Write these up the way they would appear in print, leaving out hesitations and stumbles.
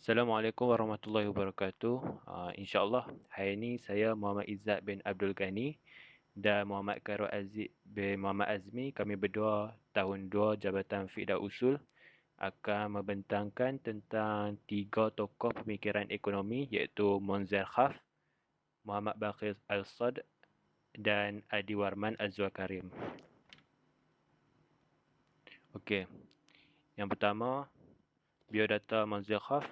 Assalamualaikum warahmatullahi wabarakatuh. InsyaAllah hari ini saya Muhammad Izzat bin Abdul Ghani dan Muhammad Khairul Aziz bin Muhammad Azmi. Kami berdua tahun 2 Jabatan Fiqh dan Usul akan membentangkan tentang tiga tokoh pemikiran ekonomi iaitu Monzer Khaff, Muhammad Baqir Al-Sad dan Adi Warman Azwar Karim. Okey, yang pertama biodata Monzer Khaff.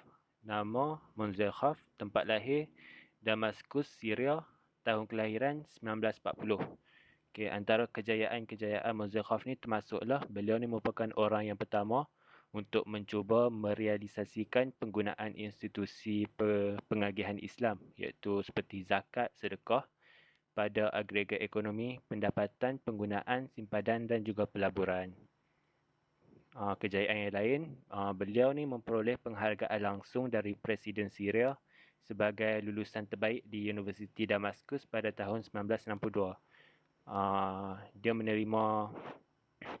Nama Monzer Khaff, tempat lahir Damaskus, Syria, tahun kelahiran 1940. Okey, antara kejayaan-kejayaan Monzer Khaff ni termasuklah beliau ni merupakan orang yang pertama untuk mencuba merealisasikan penggunaan institusi pengagihan Islam iaitu seperti zakat, sedekah pada agregat ekonomi, pendapatan, penggunaan, simpadan dan juga pelaburan. Kejayaan yang lain, beliau ni memperoleh penghargaan langsung dari Presiden Syria sebagai lulusan terbaik di Universiti Damaskus pada tahun 1962. Dia menerima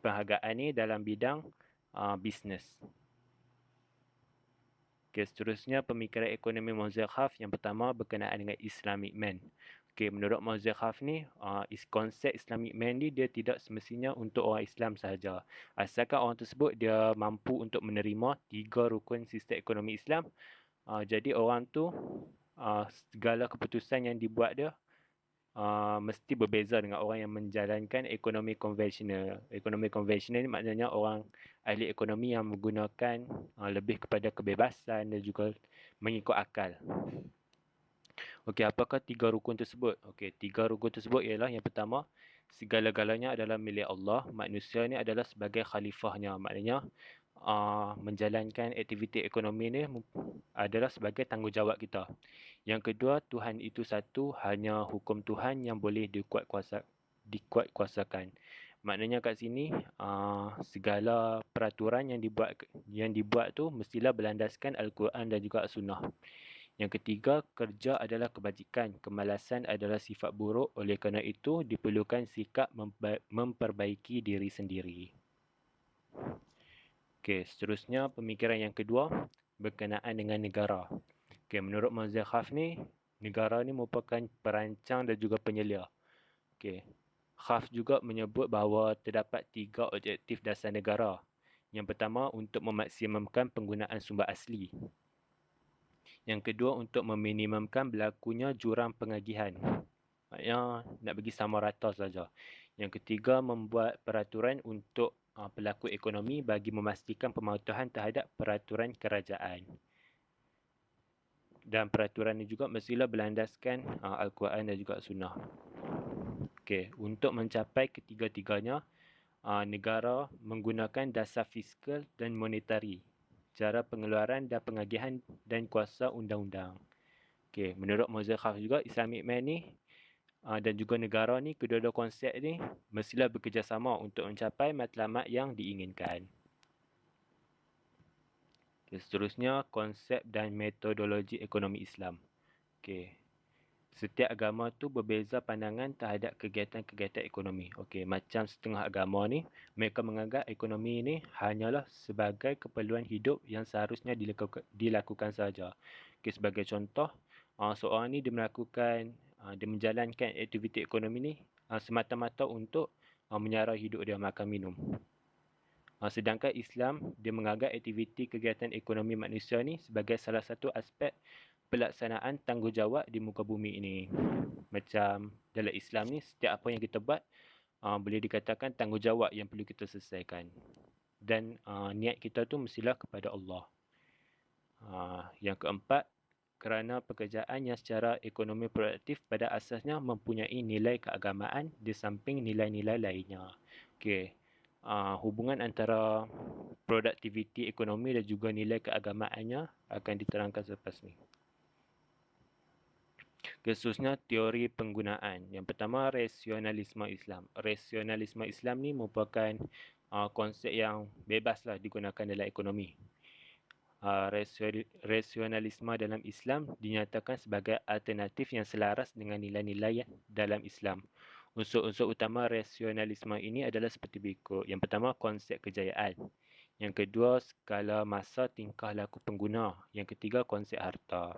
penghargaan ni dalam bidang bisnes. Okay, seterusnya pemikiran ekonomi Monzer Khaff yang pertama berkenaan dengan Islamic Man. Okay, menurut Monzer Khaff ni, konsep Islamic Man ni dia tidak semestinya untuk orang Islam sahaja. Asalkan orang tersebut dia mampu untuk menerima tiga rukun sistem ekonomi Islam, jadi orang tu segala keputusan yang dibuat dia mesti berbeza dengan orang yang menjalankan ekonomi konvensional. Ekonomi konvensional ni maknanya orang ahli ekonomi yang menggunakan lebih kepada kebebasan dan juga mengikut akal. Okey, apakah tiga rukun tersebut? Okey, tiga rukun tersebut ialah yang pertama, segala-galanya adalah milik Allah. Manusia ni adalah sebagai khalifahnya. Maknanya menjalankan aktiviti ekonomi ni adalah sebagai tanggungjawab kita. Yang kedua, Tuhan itu satu, hanya hukum Tuhan yang boleh dikuatkuasakan. Maknanya kat sini segala peraturan yang dibuat tu mestilah berlandaskan Al-Quran dan juga As-Sunnah. Yang ketiga, kerja adalah kebajikan, kemalasan adalah sifat buruk, oleh kerana itu diperlukan sikap memperbaiki diri sendiri. Okey, seterusnya pemikiran yang kedua berkenaan dengan negara. Okey, menurut Monzer Khaff ni, negara ni merupakan perancang dan juga penyelia. Okey, Khaff juga menyebut bahawa terdapat tiga objektif dasar negara. Yang pertama, untuk memaksimumkan penggunaan sumber asli. Yang kedua, untuk meminimumkan berlakunya jurang pengagihan. Maksudnya nak bagi sama rata saja. Yang ketiga, membuat peraturan untuk pelaku ekonomi bagi memastikan pematuhan terhadap peraturan kerajaan. Dan peraturan ini juga mestilah berlandaskan Al-Quran dan juga Sunnah. Okey, untuk mencapai ketiga-tiganya, negara menggunakan dasar fiskal dan monetari, cara pengeluaran dan pengagihan dan kuasa undang-undang. Okey, menurut Monzer Khaff juga, Islamic Man ni dan juga negara ni, kedua-dua konsep ni mestilah bekerjasama untuk mencapai matlamat yang diinginkan. Okay, seterusnya, konsep dan metodologi ekonomi Islam. Okay. Setiap agama tu berbeza pandangan terhadap kegiatan-kegiatan ekonomi. Okey, macam setengah agama ni, mereka menganggap ekonomi ni hanyalah sebagai keperluan hidup yang seharusnya dilakukan saja. Okey, sebagai contoh, seorang ni dia menjalankan aktiviti ekonomi ni semata-mata untuk menyara hidup dia, makan minum. Sedangkan Islam, dia menganggap aktiviti kegiatan ekonomi manusia ni sebagai salah satu aspek pelaksanaan tanggungjawab di muka bumi ini. Macam dalam Islam ni, setiap apa yang kita buat boleh dikatakan tanggungjawab yang perlu kita selesaikan. Dan niat kita tu mestilah kepada Allah. Yang keempat, kerana pekerjaan yang secara ekonomi produktif pada asasnya mempunyai nilai keagamaan di samping nilai-nilai lainnya. Okey. Hubungan antara produktiviti ekonomi dan juga nilai keagamaannya akan diterangkan selepas ni. Khususnya teori penggunaan. Yang pertama, rasionalisme Islam. Rasionalisme Islam ni merupakan konsep yang bebaslah digunakan dalam ekonomi. Rasionalisme dalam Islam dinyatakan sebagai alternatif yang selaras dengan nilai-nilai dalam Islam. Unsur-unsur utama rasionalisme ini adalah seperti berikut. Yang pertama, konsep kejayaan. Yang kedua, skala masa tingkah laku pengguna. Yang ketiga, konsep harta.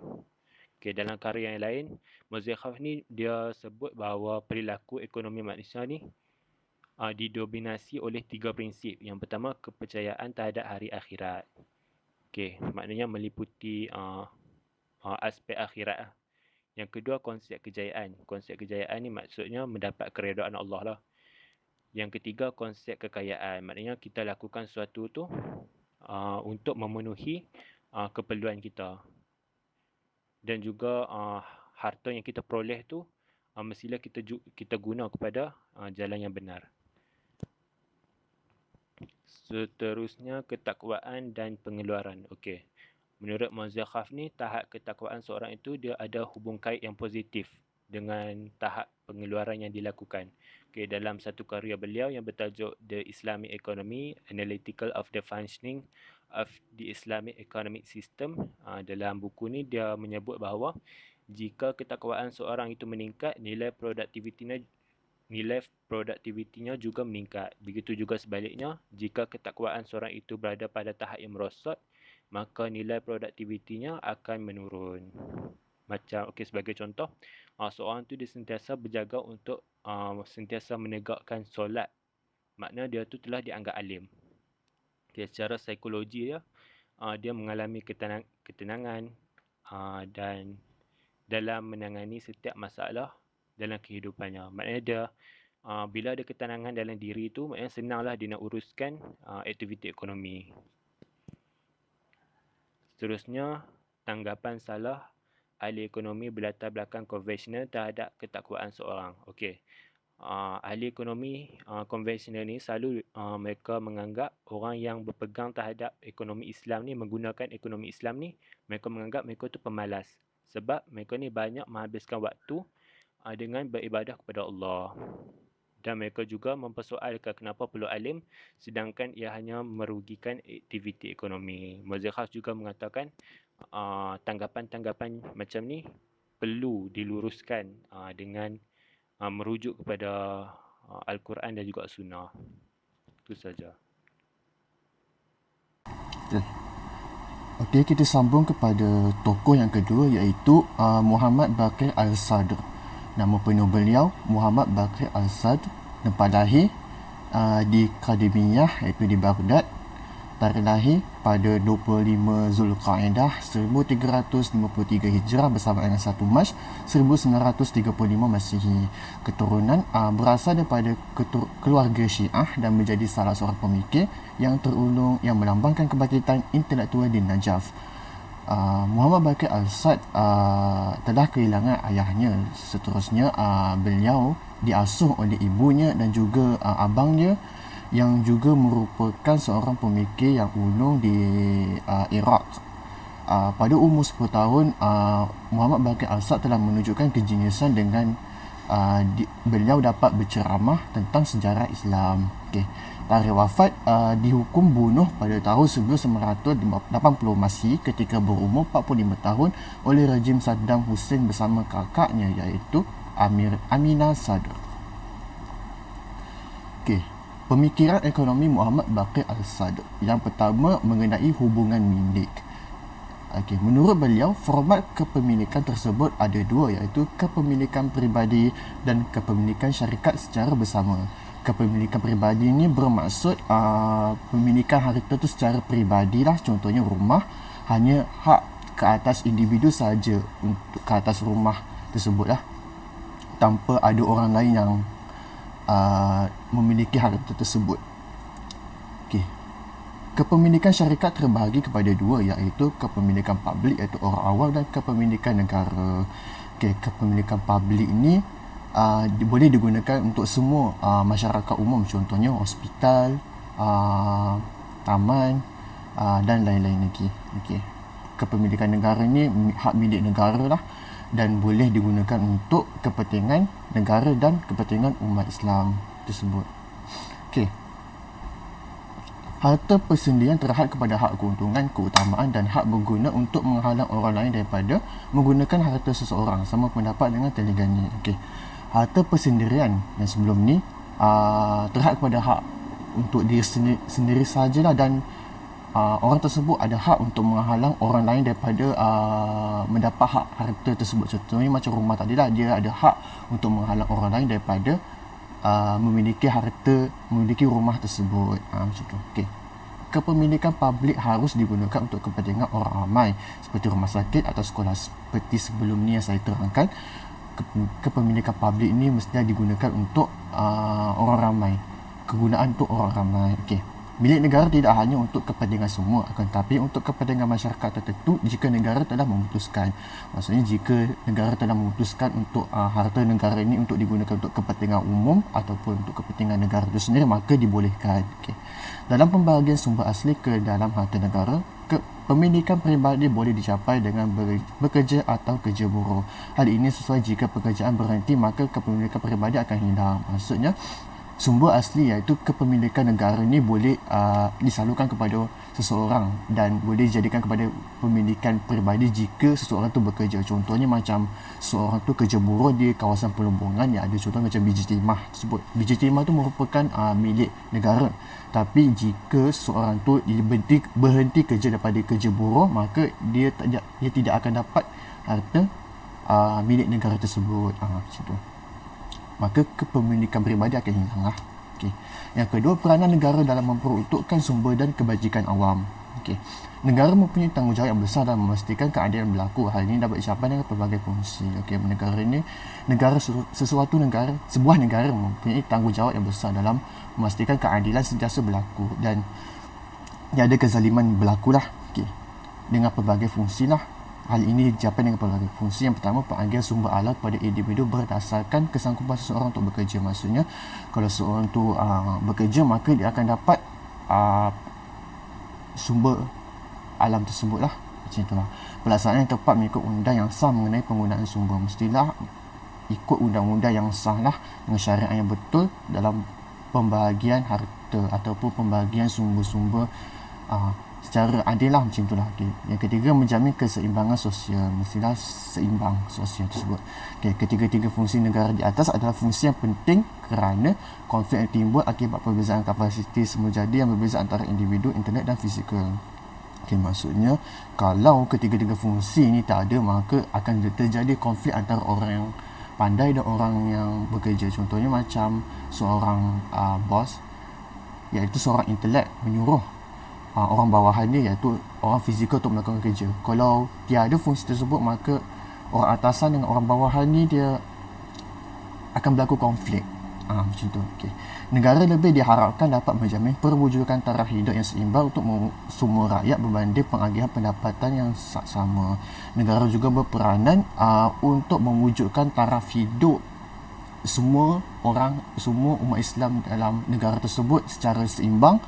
Okay, dalam karya yang lain, Mozekhov ni dia sebut bahawa perilaku ekonomi manusia ni didominasi oleh 3 prinsip. Yang pertama, kepercayaan terhadap hari akhirat. Okay, maknanya meliputi aspek akhirat lah. Yang kedua, konsep kejayaan. Konsep kejayaan ni maksudnya mendapat keredaan Allah lah. Yang ketiga, konsep kekayaan. Maknanya kita lakukan sesuatu tu untuk memenuhi keperluan kita. Dan juga harta yang kita peroleh tu mestilah kita guna kepada jalan yang benar. Seterusnya, ketakwaan dan pengeluaran. Okey. Menurut Mozekhov ni, tahap ketakwaan seorang itu dia ada hubung kait yang positif dengan tahap pengeluaran yang dilakukan. Okay, dalam satu karya beliau yang bertajuk The Islamic Economy, Analytical of the Functioning of the Islamic Economic System, dalam buku ni dia menyebut bahawa jika ketakwaan seorang itu meningkat, nilai produktivitinya juga meningkat. Begitu juga sebaliknya, jika ketakwaan seorang itu berada pada tahap yang merosot, maka nilai produktivitinya akan menurun. Macam, sebagai contoh, seorang tu dia sentiasa berjaga untuk sentiasa menegakkan solat. Makna dia tu telah dianggap alim. Secara psikologi dia mengalami ketenangan dan dalam menangani setiap masalah dalam kehidupannya. Maknanya dia bila ada ketenangan dalam diri tu, maknanya senanglah dia nak uruskan aktiviti ekonomi. Seterusnya, tanggapan salah ahli ekonomi berlatar belakang konvensional terhadap ketakwaan seorang. Okey. Ahli ekonomi konvensional ni selalu mereka menganggap orang yang berpegang terhadap ekonomi Islam ni, menggunakan ekonomi Islam ni, mereka menganggap mereka tu pemalas. Sebab mereka ni banyak menghabiskan waktu dengan beribadah kepada Allah. Dan mereka juga mempersoalkan kenapa perlu alim sedangkan ia hanya merugikan aktiviti ekonomi. Mozekhov juga mengatakan tanggapan-tanggapan macam ni perlu diluruskan dengan merujuk kepada Al-Quran dan juga Sunnah. Itu saja. Okey, kita sambung kepada tokoh yang kedua iaitu Muhammad Baqir Al-Sadr. Nama penuh beliau Muhammad Baqir Al-Sadr, tempat lahir di Qadimiyah iaitu di Baghdad. Tarikh lahir pada 25 Zulqa'dah 1353 Hijrah bersama dengan 1 Mac 1935 Masihi. Keturunan berasal daripada keluarga Syiah dan menjadi salah seorang pemikir yang terulung yang melambangkan kebangkitan intelektual di Najaf. Muhammad Baqir Al-Sadr telah kehilangan ayahnya. Seterusnya beliau diasuh oleh ibunya dan juga abangnya yang juga merupakan seorang pemikir yang ulung di Iraq. Pada umur 10 tahun, Muhammad Baqir Al-Sadr telah menunjukkan kejeniusan dengan beliau dapat berceramah tentang sejarah Islam. Okay. Tarikh wafat dihukum bunuh pada tahun 1980 Masihi ketika berumur 45 tahun oleh rejim Saddam Hussein bersama kakaknya iaitu Aminah Sadr. Okay. Pemikiran ekonomi Muhammad Baqir Al-Sadr. Yang pertama mengenai hubungan milik. Okay. Menurut beliau, format kepemilikan tersebut ada dua iaitu kepemilikan peribadi dan kepemilikan syarikat secara bersama. Kepemilikan peribadi ini bermaksud pemilikan harta itu secara peribadi lah, contohnya rumah, hanya hak ke atas individu saja untuk ke atas rumah tersebut lah, tanpa ada orang lain yang memiliki harta tersebut. Okay. Kepemilikan syarikat terbahagi kepada dua iaitu kepemilikan publik iaitu orang awam dan kepemilikan negara. Okay. Kepemilikan publik ini boleh digunakan untuk semua masyarakat umum, contohnya hospital, taman dan lain-lain lagi. Okay. Kepemilikan negara ni hak milik negara lah dan boleh digunakan untuk kepentingan negara dan kepentingan umat Islam tersebut. Okay. Harta persendirian terhad kepada hak keuntungan, keutamaan dan hak berguna untuk menghalang orang lain daripada menggunakan harta seseorang. Sama pendapat dengan Telegani. Okay. Harta persendirian yang sebelum ni terhad kepada hak untuk diri sendiri sahajalah dan orang tersebut ada hak untuk menghalang orang lain daripada mendapat hak harta tersebut. Contohnya macam rumah tadilah, dia ada hak untuk menghalang orang lain daripada memiliki harta, memiliki rumah tersebut. Macam tu. Okey. Kepemilikan publik harus digunakan untuk kepentingan orang ramai seperti rumah sakit atau sekolah. Seperti sebelum ni yang saya terangkan, kepemilikan publik ni mestilah digunakan untuk orang ramai. Kegunaan untuk orang ramai. Okey. Milik negara tidak hanya untuk kepentingan semua, akan tetapi untuk kepentingan masyarakat tertentu jika negara telah memutuskan. Maksudnya jika negara telah memutuskan untuk harta negara ini untuk digunakan untuk kepentingan umum ataupun untuk kepentingan negara itu sendiri, maka dibolehkan. Okay. Dalam pembahagian sumber asli ke dalam harta negara, pemilikan peribadi boleh dicapai dengan bekerja atau kerja buruh. Hal ini sesuai jika pekerjaan berhenti, maka kepemilikan peribadi akan hilang. Maksudnya sumber asli iaitu kepemilikan negara ni boleh disalurkan kepada seseorang dan boleh dijadikan kepada pemilikan peribadi jika seseorang tu bekerja. Contohnya macam seseorang tu kerja buruh di kawasan perlombongan, yang ada contoh macam biji timah tersebut. Biji timah tu merupakan milik negara. Tapi jika seseorang tu berhenti kerja daripada kerja buruh, maka dia tidak akan dapat harta milik negara tersebut. Macam tu. Maka kepemilikan peribadi akan hilang lah. Okay. Yang kedua, peranan negara dalam memperuntukkan sumber dan kebajikan awam. Okay. Negara mempunyai tanggungjawab yang besar dalam memastikan keadilan berlaku. Hal ini dapat dicapai dengan pelbagai fungsi. Okay. Sebuah negara mempunyai tanggungjawab yang besar dalam memastikan keadilan sentiasa berlaku dan tiada kezaliman berlaku lah. Okay. Dengan pelbagai fungsi lah. Hal ini dicapai dengan pelbagai fungsi. Yang pertama, pengalihan sumber alat kepada individu berdasarkan kesanggupan seseorang untuk bekerja. Maksudnya, kalau seseorang tu bekerja, maka dia akan dapat sumber alam tersebut lah. Macam itulah. Pelaksanaan yang tepat mengikut undang yang sah mengenai penggunaan sumber. Mestilah ikut undang-undang yang sah lah dengan syariat yang betul dalam pembahagian harta ataupun pembahagian sumber-sumber secara adil lah, macam itulah. Okay. Yang ketiga, menjamin keseimbangan sosial. Mestilah seimbang sosial tersebut. Okay. Ketiga-tiga fungsi negara di atas adalah fungsi yang penting kerana konflik yang timbul akibat perbezaan kapasiti semulajadi yang berbeza antara individu, internet dan fizikal. Okay. Maksudnya, kalau ketiga-tiga fungsi ini tak ada, maka akan terjadi konflik antara orang yang pandai dan orang yang bekerja. Contohnya macam seorang bos, iaitu seorang intelek menyuruh orang bawahan dia, iaitu orang fizikal untuk melakukan kerja. Kalau tiada fungsi tersebut, maka orang atasan dengan orang bawahan ni dia akan berlaku konflik. Macam tu. Okay. Negara lebih diharapkan dapat menjamin perwujudan taraf hidup yang seimbang untuk semua rakyat berbanding pengagihan pendapatan yang sama. Negara juga berperanan untuk mewujudkan taraf hidup semua umat Islam dalam negara tersebut secara seimbang,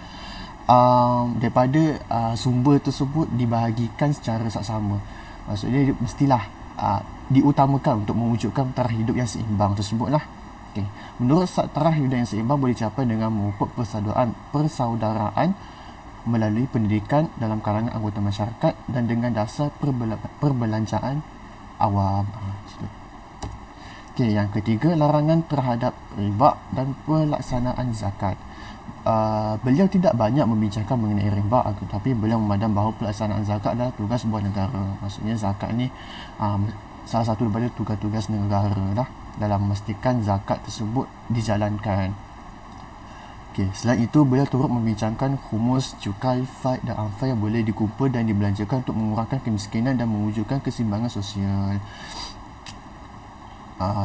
daripada sumber tersebut dibahagikan secara saksama. Maksudnya mestilah diutamakan untuk mewujudkan taraf hidup yang seimbang tersebutlah. Okay. Menurut taraf hidup yang seimbang boleh dicapai dengan memupuk persaudaraan melalui pendidikan dalam kalangan anggota masyarakat dan dengan dasar perbelanjaan awam. Okay, yang ketiga, larangan terhadap riba dan pelaksanaan zakat. Beliau tidak banyak membincangkan mengenai riba, tetapi beliau memandang bahawa pelaksanaan zakat adalah tugas sebuah negara. Maksudnya zakat ni salah satu daripada tugas-tugas negara lah dalam memastikan zakat tersebut dijalankan. Okay, selain itu, beliau turut membincangkan khumus, cukai, faid dan amfai yang boleh dikumpul dan dibelanjakan untuk mengurangkan kemiskinan dan mewujudkan keseimbangan sosial.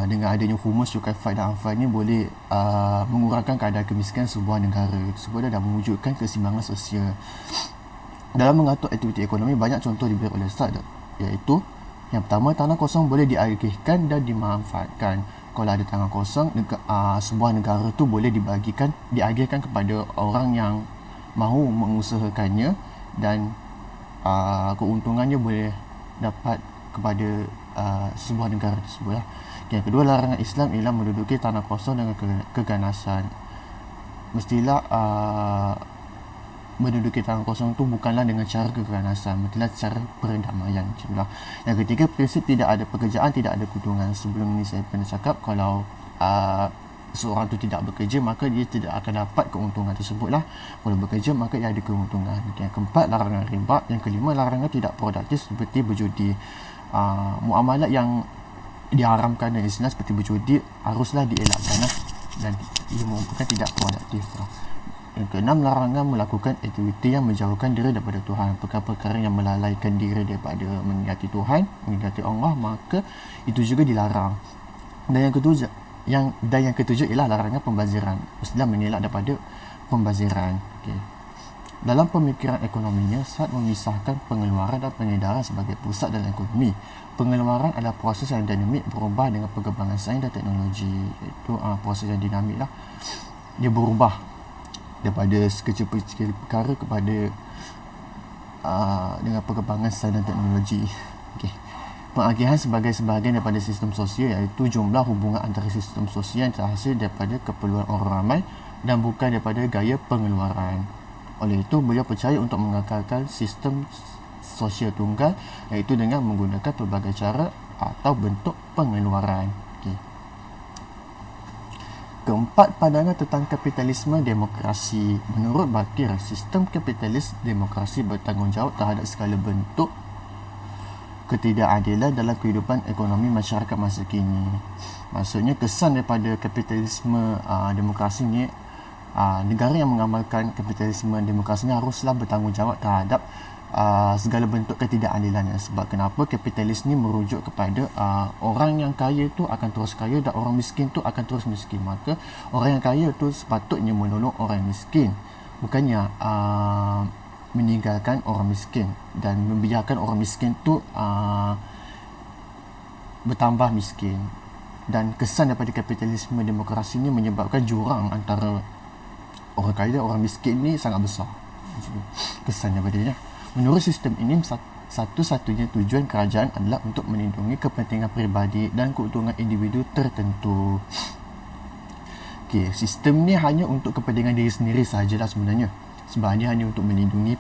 Dengan adanya khumus, cukai, faid dan amfai ini boleh mengurangkan keadaan kemiskinan sebuah negara tersebut dan mewujudkan keseimbangan sosial. Dalam mengatur aktiviti ekonomi, banyak contoh diberi oleh Ustaz, iaitu yang pertama, tanah kosong boleh diagihkan dan dimanfaatkan. Kalau ada tanah kosong, sebuah negara tu boleh diagihkan kepada orang yang mahu mengusahakannya dan keuntungannya boleh dapat kepada sebuah negara tersebut lah. Yang kedua, larangan Islam ialah menduduki tanah kosong dengan keganasan. Mestilah menduduki tanah kosong itu bukanlah dengan cara keganasan, mestilah secara perdamaian. Yang ketiga, prinsip tidak ada pekerjaan, tidak ada keuntungan. Sebelum ini saya pernah cakap kalau seorang tu tidak bekerja, maka dia tidak akan dapat keuntungan tersebut lah. Kalau bekerja, maka dia ada keuntungan. Yang keempat, larangan riba. Yang kelima, larangan tidak produktif seperti berjudi. Muamalat yang diharamkan dalam Islam seperti berjudi haruslah dielakkan lah, dan ia merupakan tidak produktif lah. Yang keenam, larangan melakukan aktiviti yang menjauhkan diri daripada Tuhan. Perkara-perkara yang melalaikan diri daripada mengingati Tuhan, mengingati Allah, maka itu juga dilarang. Dan yang ketujuh ialah larangan pembaziran. Islam mengelak daripada pembaziran. Okay. Dalam pemikiran ekonominya, saat memisahkan pengeluaran dan pengedaran sebagai pusat dalam ekonomi. Pengeluaran adalah proses yang dinamik, berubah dengan perkembangan sains dan teknologi. Itu proses yang dinamik lah. Dia berubah daripada sekecil-kecil perkara kepada dengan perkembangan sains dan teknologi. Okay. Pengagihan sebagai sebahagian daripada sistem sosial, iaitu jumlah hubungan antara sistem sosial yang terhasil daripada keperluan orang ramai dan bukan daripada gaya pengeluaran. Oleh itu, beliau percaya untuk mengekalkan sistem sosial tunggal, iaitu dengan menggunakan pelbagai cara atau bentuk pengeluaran. Okay. Keempat, pandangan tentang kapitalisme demokrasi. Menurut Bakir, sistem kapitalis demokrasi bertanggungjawab terhadap segala bentuk ketidakadilan dalam kehidupan ekonomi masyarakat masa kini. Maksudnya, kesan daripada kapitalisme demokrasi ni, negara yang mengamalkan kapitalisme demokrasi ni haruslah bertanggungjawab terhadap segala bentuk ketidakadilan. Sebab kenapa kapitalis ni merujuk kepada orang yang kaya tu akan terus kaya dan orang miskin tu akan terus miskin. Maka orang yang kaya tu sepatutnya menolong orang yang miskin, bukannya meninggalkan orang miskin dan membiarkan orang miskin tu bertambah miskin. Dan kesan daripada kapitalisme demokrasi ni menyebabkan jurang antara orang kaya dan orang miskin ni sangat besar. Kesan daripadanya. Menurut sistem ini, satu-satunya tujuan kerajaan adalah untuk melindungi kepentingan peribadi dan keuntungan individu tertentu. Okay, sistem ni hanya untuk kepentingan diri sendiri sahajalah sebenarnya. Sebab dia hanya untuk melindungi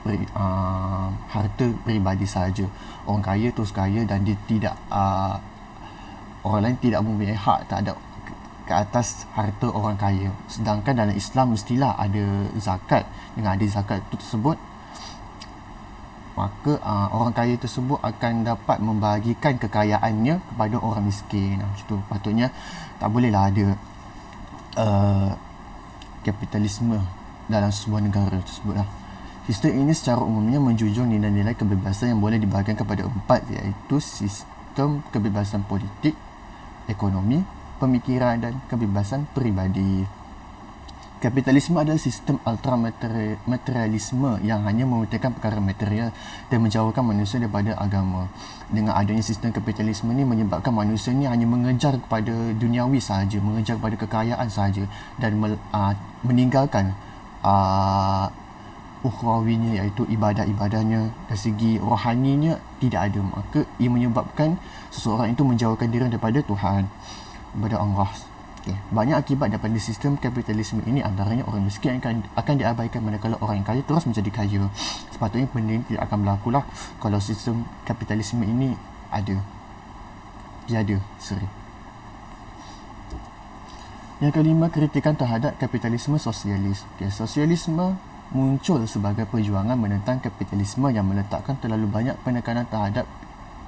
harta peribadi sahaja. Orang kaya terus kaya dan dia tidak orang lain tidak mempunyai hak tak ada ke atas harta orang kaya. Sedangkan dalam Islam mestilah ada zakat. Dengan ada zakat itu tersebut, maka orang kaya tersebut akan dapat membahagikan kekayaannya kepada orang miskin. Macam tu. Patutnya tak bolehlah ada kapitalisme dalam sebuah negara tersebut lah. Sistem ini secara umumnya menjunjung nilai-nilai kebebasan yang boleh dibahagikan kepada empat, iaitu sistem kebebasan politik, ekonomi, pemikiran dan kebebasan peribadi. Kapitalisme adalah sistem ultra-materialisme yang hanya mementingkan perkara material dan menjauhkan manusia daripada agama. Dengan adanya sistem kapitalisme ini menyebabkan manusia ni hanya mengejar kepada duniawi sahaja, mengejar kepada kekayaan sahaja dan meninggalkan ukhrawinya, iaitu ibadah-ibadahnya, dari segi rohaninya tidak ada. Maka ia menyebabkan seseorang itu menjauhkan diri daripada Tuhan, daripada Allah. Okay. Banyak akibat daripada sistem kapitalisme ini, antaranya orang miskin akan diabaikan manakala orang yang kaya terus menjadi kaya. Sepatutnya benda ini tidak akan berlaku lah kalau sistem kapitalisme ini ada. Tiada seri. Yang kelima, kritikan terhadap kapitalisme sosialis. Okay, sosialisme muncul sebagai perjuangan menentang kapitalisme yang meletakkan terlalu banyak penekanan terhadap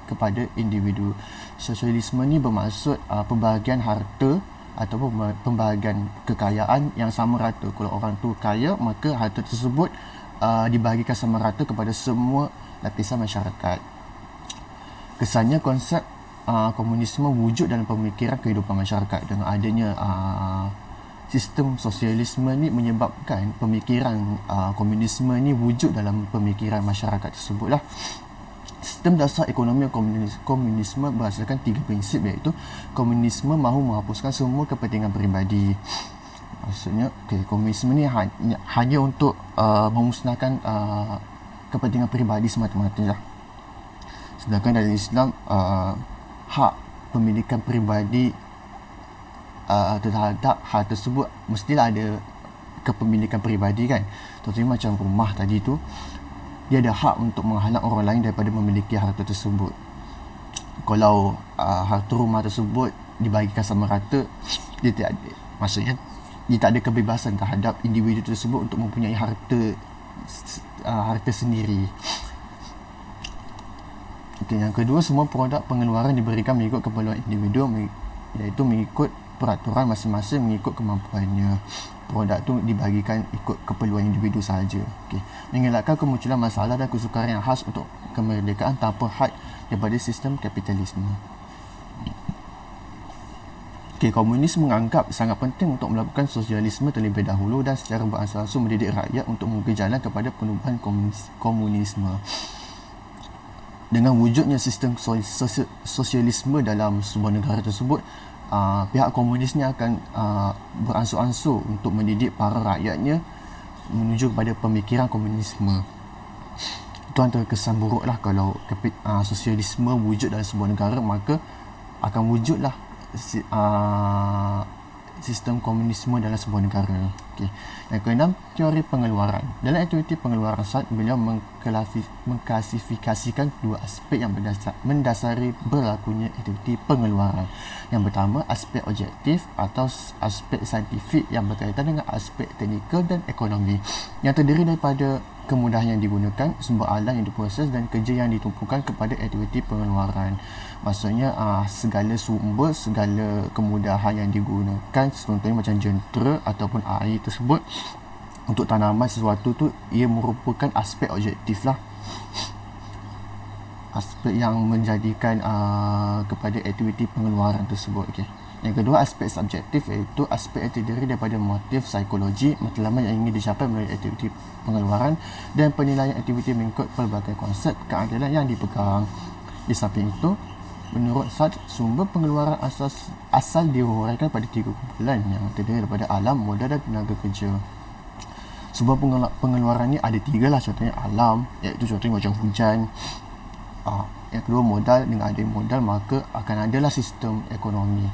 kepada individu. Sosialisme ni bermaksud pembahagian harta atau pembahagian kekayaan yang sama rata. Kalau orang tu kaya, maka harta tersebut dibahagikan sama rata kepada semua lapisan masyarakat. Kesannya, konsep komunisme wujud dalam pemikiran kehidupan masyarakat. Dengan adanya sistem sosialisme ni menyebabkan pemikiran komunisme ni wujud dalam pemikiran masyarakat tersebutlah. Sistem dasar ekonomi komunisme berdasarkan 3 prinsip, iaitu komunisme mahu menghapuskan semua kepentingan peribadi. Maksudnya, komunisme ni hanya untuk memusnahkan kepentingan peribadi semata-mata lah. Sedangkan dalam Islam, hak pemilikan peribadi terhadap hal tersebut mestilah ada kepemilikan peribadi kan. Contohnya macam rumah tadi tu, dia ada hak untuk menghalang orang lain daripada memiliki harta tersebut. Kalau harta rumah tersebut dibagikan sama rata, dia Maksudnya dia tak ada kebebasan terhadap individu tersebut untuk mempunyai harta sendiri. Okay, yang kedua, semua produk pengeluaran diberikan mengikut keperluan individu, iaitu mengikut peraturan masing-masing mengikut kemampuannya. Produk tu dibagikan ikut keperluan individu sahaja. Okay. Mengelakkan kemunculan masalah dan kesukaran yang khas untuk kemerdekaan tanpa had daripada sistem kapitalisme. Okay, komunis menganggap sangat penting untuk melakukan sosialisme terlebih dahulu dan secara beransur-ansur mendidik rakyat untuk membuka jalan kepada penubuhan komunisme. Dengan wujudnya sistem sosialisme dalam sebuah negara tersebut, pihak komunis ni akan beransur-ansur untuk mendidik para rakyatnya menuju kepada pemikiran komunisme. Itu antara kesan buruk lah kalau sosialisme wujud dalam sebuah negara, maka akan wujudlah sistem komunisme dalam sebuah negara. Okay. Yang keenam, teori pengeluaran. Dalam aktiviti pengeluaran SAT, beliau mengklasifikasikan dua aspek yang mendasari berlakunya aktiviti pengeluaran. Yang pertama, aspek objektif atau aspek saintifik yang berkaitan dengan aspek teknikal dan ekonomi, yang terdiri daripada kemudahan yang digunakan, sumber alam yang diproses dan kerja yang ditumpukan kepada aktiviti pengeluaran. Maksudnya segala sumber, segala kemudahan yang digunakan, contohnya macam jentera ataupun air tersebut untuk tanaman sesuatu tu, ia merupakan aspek objektif lah, aspek yang menjadikan kepada aktiviti pengeluaran tersebut. Okay. Yang kedua, aspek subjektif, iaitu aspek yang terdiri daripada motif psikologi, matlamat yang ingin dicapai melalui aktiviti pengeluaran dan penilaian aktiviti mengikut pelbagai konsep keadilan yang dipegang. Di samping itu, menurut SAT, sumber pengeluaran asal dihuraikan pada tiga kumpulan yang terdiri daripada alam, modal dan tenaga kerja. Sumber pengeluaran ni ada tiga lah, contohnya alam, iaitu contohnya macam hujan. Yang kedua, modal. Dengan ada modal, maka akan adalah sistem ekonomi,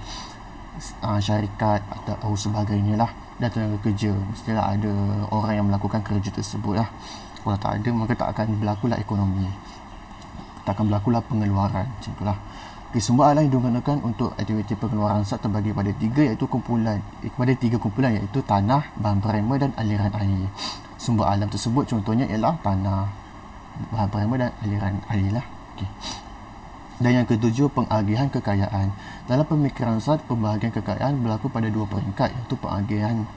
syarikat atau sebagainya lah. Dan tenaga kerja, mestilah ada orang yang melakukan kerja tersebut lah. Kalau tak ada, maka tak akan berlakulah ekonomi, tak akan berlakulah pengeluaran. Macam itulah. Sumber alam yang digunakan untuk aktiviti pengeluaran SAT terbagi pada tiga kumpulan, iaitu tanah, bahan primer dan aliran air. Sumber alam tersebut contohnya ialah tanah, bahan primer dan aliran air lah. Okay. Dan yang ketujuh, pengagihan kekayaan. Dalam pemikiran SAT, pembahagian kekayaan berlaku pada dua peringkat, iaitu pengagihan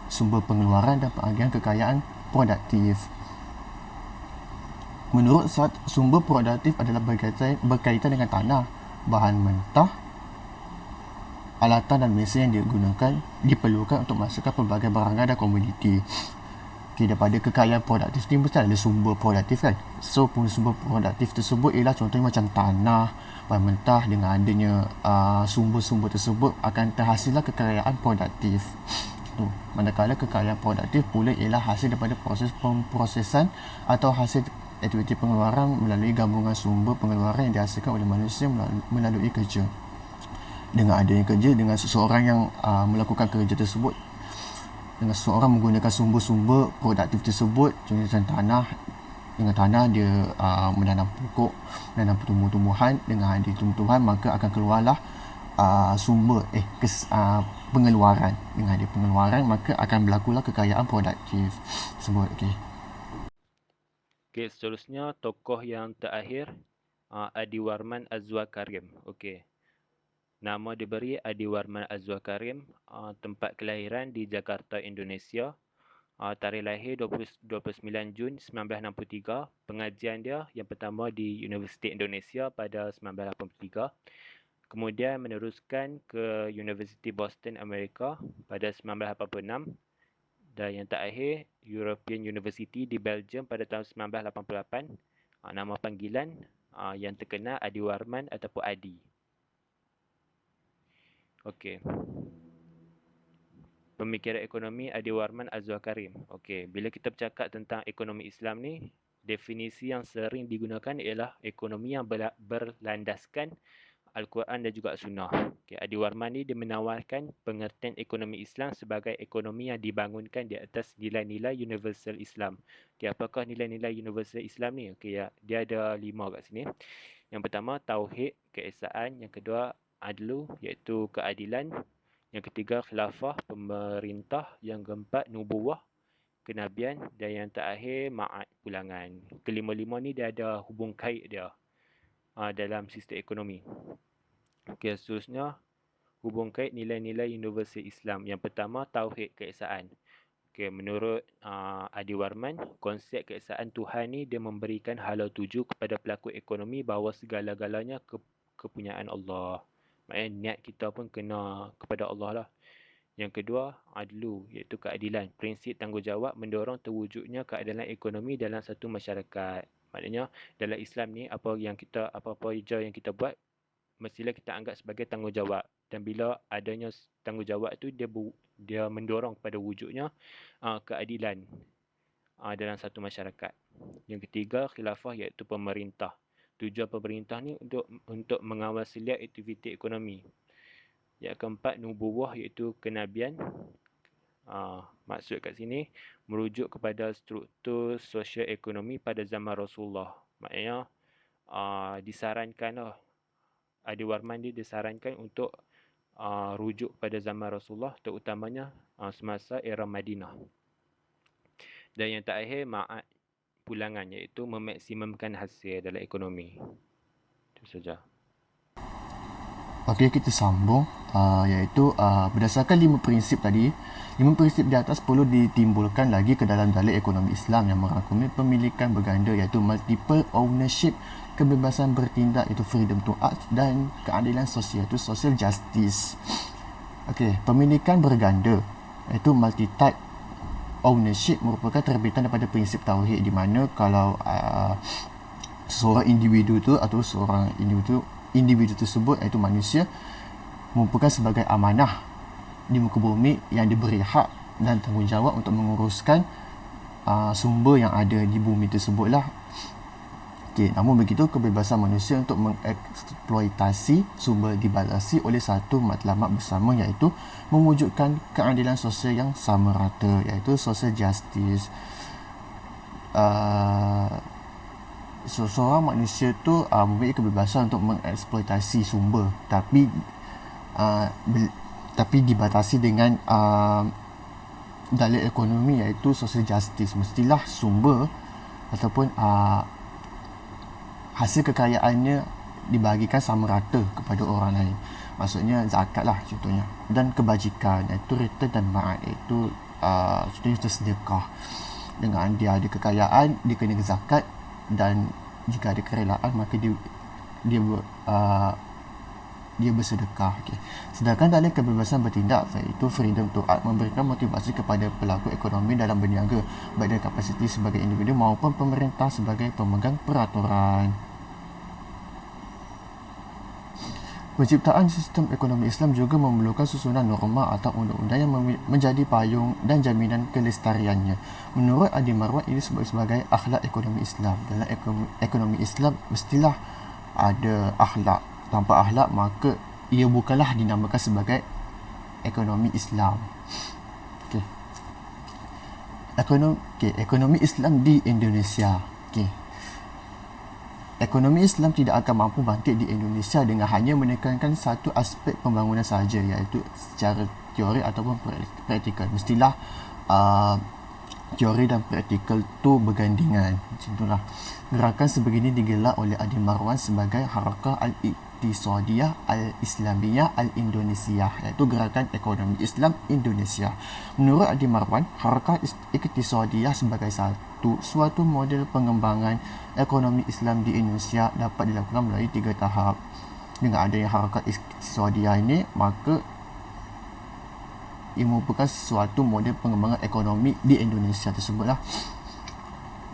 sumber pengeluaran dan pengagihan kekayaan produktif. Menurut SAT, sumber produktif adalah berkaitan dengan tanah, bahan mentah, alatan dan mesin yang diperlukan untuk menghasilkan pelbagai barangan dan komoditi. Okay, daripada kekayaan produktif ni mesti ada sumber produktif kan. So sumber produktif tersebut ialah contohnya macam tanah, bahan mentah. Dengan adanya sumber-sumber tersebut akan terhasillah kekayaan produktif. Manakala kekayaan produktif pula ialah hasil daripada proses pemprosesan atau hasil aktiviti pengeluaran melalui gabungan sumber pengeluaran yang dihasilkan oleh manusia melalui kerja. Dengan adanya kerja, dengan seseorang yang melakukan kerja tersebut, dengan seseorang menggunakan sumber-sumber produktif tersebut, contohnya macam tanah. Dengan tanah dia menanam pokok, menanam tumbuh-tumbuhan. Dengan ada tumbuhan, maka akan keluarlah pengeluaran. Dengan ada pengeluaran, maka akan berlakulah kekayaan produktif tersebut. Okey, seterusnya tokoh yang terakhir, Adi Warman Azwa Karim. Okey. Nama diberi Adi Warman Azwa Karim, tempat kelahiran di Jakarta, Indonesia. Tarikh lahir 29 Jun 1963. Pengajian dia yang pertama di Universiti Indonesia pada 1983. Kemudian meneruskan ke Universiti Boston, Amerika pada 1986. Dan yang terakhir, European University di Belgium pada tahun 1988. Nama panggilan yang terkenal Adi Warman ataupun Adi. Okey. Pemikiran ekonomi Adi Warman Azwa Karim. Okey, bila kita bercakap tentang ekonomi Islam ni, definisi yang sering digunakan ialah ekonomi yang berlandaskan Al-Quran dan juga Sunnah. Okay, Adi Warman ni dia menawarkan pengertian ekonomi Islam sebagai ekonomi yang dibangunkan di atas nilai-nilai universal Islam. Okay, apakah nilai-nilai universal Islam ni? Okay, ya, dia ada 5 kat sini. Yang pertama, Tauhid, keesaan. Yang kedua, Adlu, iaitu keadilan. Yang ketiga, khilafah, pemerintah. Yang keempat, nubuwah, kenabian. Dan yang terakhir, ma'ad, pulangan. Kelima-lima ni dia ada hubung kait dia dalam sistem ekonomi. Okey, seterusnya, hubung kait nilai-nilai universal Islam. Yang pertama, tauhid, keesaan. Okay, menurut Adi Warman, konsep keesaan Tuhan ni dia memberikan hala tuju kepada pelaku ekonomi bahawa segala-galanya kepunyaan Allah. Maknanya niat kita pun kena kepada Allah lah. Yang kedua, adlu, iaitu keadilan. Prinsip tanggungjawab mendorong terwujudnya keadilan ekonomi dalam satu masyarakat. Maknanya dalam Islam ni apa-apa yang kita buat mestilah kita anggap sebagai tanggungjawab. Dan bila adanya tanggungjawab tu dia mendorong kepada wujudnya keadilan dalam satu masyarakat. Yang ketiga, khilafah iaitu pemerintah. Tujuan pemerintah ni untuk mengawal seliak aktiviti ekonomi. Yang keempat, nubuwah iaitu kenabian. Maksud kat sini merujuk kepada struktur sosial ekonomi pada zaman Rasulullah. Maknanya disarankanlah Adi Warman dia disarankan untuk rujuk pada zaman Rasulullah, terutamanya semasa era Madinah. Dan yang terakhir, ma'ad, pulangan, iaitu memaksimumkan hasil dalam ekonomi. Itu saja. Okey, kita sambung iaitu berdasarkan 5 prinsip tadi. 5 prinsip di atas perlu ditimbulkan lagi ke dalam dalil ekonomi Islam yang merangkumi pemilikan berganda iaitu multiple ownership, kebebasan bertindak iaitu freedom to act, dan keadilan sosial iaitu social justice. Okey, pemilikan berganda iaitu multi-type ownership merupakan terbitan daripada prinsip tauhid, di mana kalau seorang individu tu atau seorang individu tersebut iaitu manusia merupakan sebagai amanah di muka bumi yang diberi hak dan tanggungjawab untuk menguruskan sumber yang ada di bumi tersebutlah. Okay, namun begitu kebebasan manusia untuk mengeksploitasi sumber dibatasi oleh satu matlamat bersama iaitu mewujudkan keadilan sosial yang sama rata iaitu social justice. Seorang manusia tu mempunyai kebebasan untuk mengeksploitasi sumber, tapi dibatasi dengan dalil ekonomi iaitu social justice. Mestilah sumber ataupun hasil kekayaannya dibahagikan sama rata kepada orang lain. Maksudnya zakat lah contohnya. Dan kebajikan iaitu return dan ma'ad iaitu contohnya sedekah. Dengan dia ada kekayaan, dia kena zakat, dan jika ada kerelaan maka dia bersedekah. Okay. Sedangkan dalil kebebasan bertindak iaitu freedom to act memberikan motivasi kepada pelaku ekonomi dalam berniaga, baik dari kapasiti sebagai individu maupun pemerintah sebagai pemegang peraturan. Penciptaan sistem ekonomi Islam juga memerlukan susunan norma atau undang-undang yang menjadi payung dan jaminan kelestariannya. Menurut Adi Marwan, ini sebagai akhlak ekonomi Islam. Dalam ekonomi Islam mestilah ada akhlak. Tanpa akhlak maka ia bukanlah dinamakan sebagai ekonomi Islam. Okey. Ekonomi Islam di Indonesia. Okey. Ekonomi Islam tidak akan mampu bangkit di Indonesia dengan hanya menekankan satu aspek pembangunan sahaja, iaitu secara teori ataupun praktikal. Mestilah teori dan praktikal tu bergandingan. Macam itulah. Gerakan sebegini digelar oleh Adi Marwan sebagai Harakah Al-Iqtisadiyah Al-Islamiyah Al-Indonesiah, iaitu gerakan ekonomi Islam Indonesia. Menurut Adi Marwan, Harakah Iqtisadiyah sebagai suatu model pengembangan ekonomi Islam di Indonesia dapat dilakukan melalui 3 tahap. Dengan adanya Harakah Iqtisadiyah ini, maka ia merupakan suatu model pengembangan ekonomi di Indonesia tersebutlah,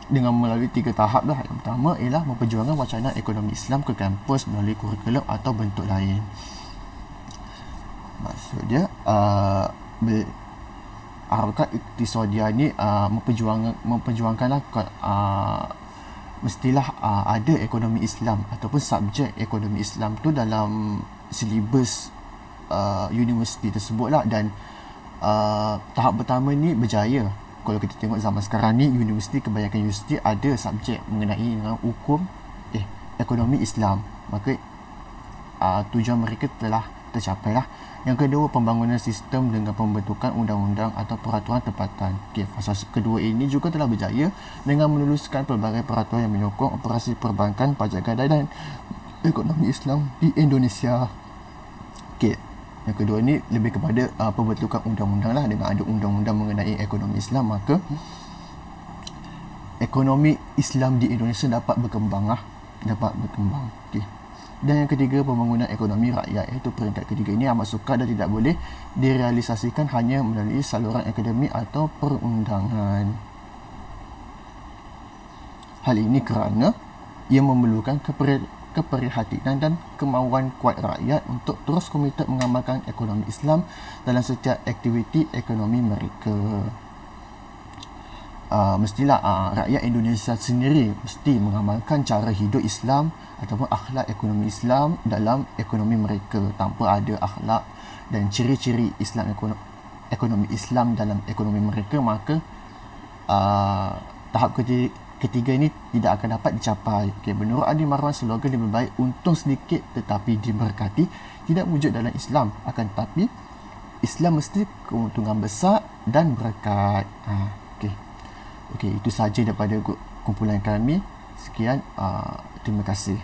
dengan melalui 3 tahap lah. Yang pertama ialah memperjuangkan wacana ekonomi Islam ke kampus melalui kurikulum atau bentuk lain. Maksud dia Harakah Iqtisadiyah ni memperjuangkanlah mestilah ada ekonomi Islam ataupun subjek ekonomi Islam tu dalam silibus universiti tersebutlah. Dan tahap pertama ni berjaya. Kalau kita tengok zaman sekarang ni, kebanyakan universiti ada subjek mengenai dengan hukum ekonomi Islam. Maka tujuan mereka telah tercapai lah. Yang kedua, pembangunan sistem dengan pembentukan undang-undang atau peraturan tempatan. Okey, fasa kedua ini juga telah berjaya dengan menuluskan pelbagai peraturan yang menyokong operasi perbankan, pajak gadai dan ekonomi Islam di Indonesia. Okey, yang kedua ini lebih kepada pembentukan undang-undang lah. Dengan ada undang-undang mengenai ekonomi Islam, maka ekonomi Islam di Indonesia dapat berkembang lah. Okey. Dan yang ketiga, pembangunan ekonomi rakyat, iaitu peringkat ketiga ini amat sukar dan tidak boleh direalisasikan hanya melalui saluran akademik atau perundangan. Hal ini kerana ia memerlukan keprihatinan dan kemauan kuat rakyat untuk terus komited mengamalkan ekonomi Islam dalam setiap aktiviti ekonomi mereka. Mestilah rakyat Indonesia sendiri mesti mengamalkan cara hidup Islam ataupun akhlak ekonomi Islam dalam ekonomi mereka. Tanpa ada akhlak dan ciri-ciri Islam ekonomi Islam dalam ekonomi mereka, maka tahap ketiga ini tidak akan dapat dicapai. Okay, menurut Adi Marwan, slogan lebih baik untung sedikit tetapi diberkati tidak wujud dalam Islam, akan tetapi Islam mesti keuntungan besar dan berkat. Okey, itu sahaja daripada kumpulan kami. Sekian, terima kasih.